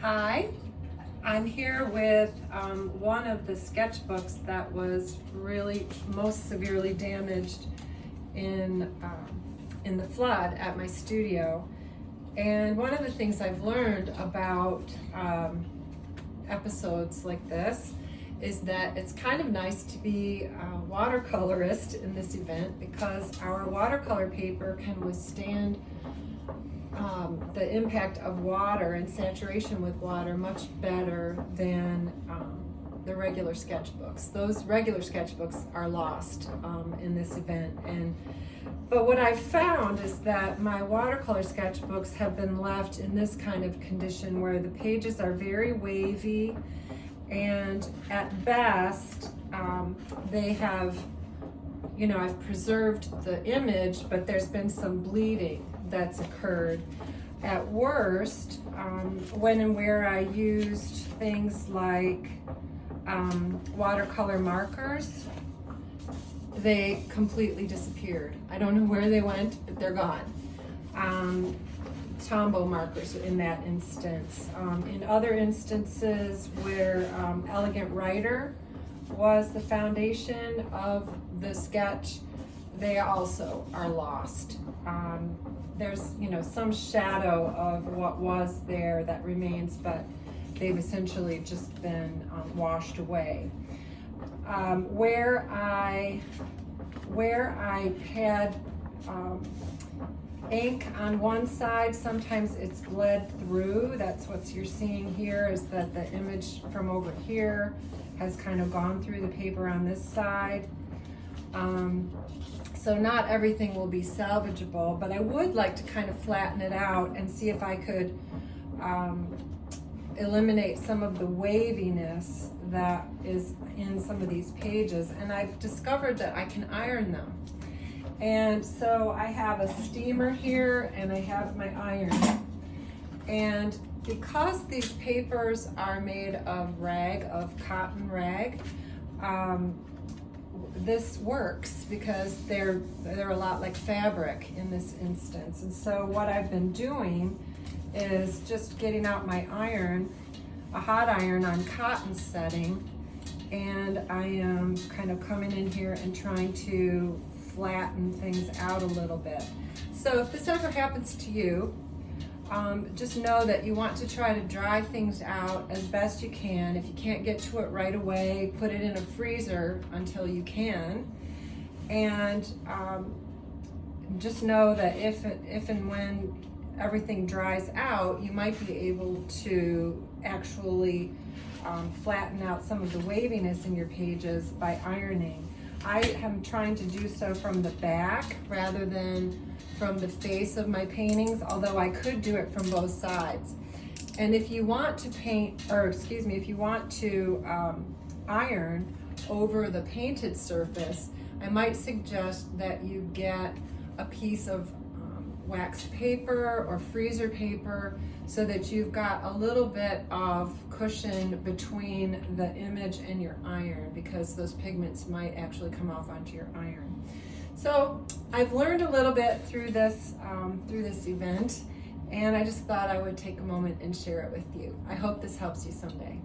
Hi, I'm here with one of the sketchbooks that was really most severely damaged in the flood at my studio. And one of the things I've learned about episodes like this is that it's kind of nice to be a watercolorist in this event, because our watercolor paper can withstand the impact of water and saturation with water much better than the regular sketchbooks. Those regular sketchbooks are lost in this event. But what I've found is that my watercolor sketchbooks have been left in this kind of condition where the pages are very wavy, and at best they have, I've preserved the image, but there's been some bleeding that's occurred. At worst, when and where I used things like watercolor markers, they completely disappeared. I don't know where they went, but they're gone. Tombow markers in that instance. In other instances where Elegant Writer was the foundation of the sketch, they also are lost. There's some shadow of what was there that remains, but they've essentially just been washed away. Where I had ink on one side, sometimes it's bled through. That's what you're seeing here, is that the image from over here has kind of gone through the paper on this side. So not everything will be salvageable, but I would like to kind of flatten it out and see if I could eliminate some of the waviness that is in some of these pages. And I've discovered that I can iron them. And so I have a steamer here and I have my iron. And because these papers are made of cotton rag, this works because they're a lot like fabric in this instance. And so what I've been doing is just getting out my iron, a hot iron on cotton setting, and I am kind of coming in here and trying to flatten things out a little bit. So if this ever happens to you, just know that you want to try to dry things out as best you can. If you can't get to it right away, put it in a freezer until you can. And just know that if and when everything dries out, you might be able to actually flatten out some of the waviness in your pages by ironing. I am trying to do so from the back rather than from the face of my paintings, although I could do it from both sides. And if you want to if you want to iron over the painted surface, I might suggest that you get a piece of waxed paper or freezer paper so that you've got a little bit of cushion between the image and your iron, because those pigments might actually come off onto your iron. So I've learned a little bit through this event, and I just thought I would take a moment and share it with you. I hope this helps you someday.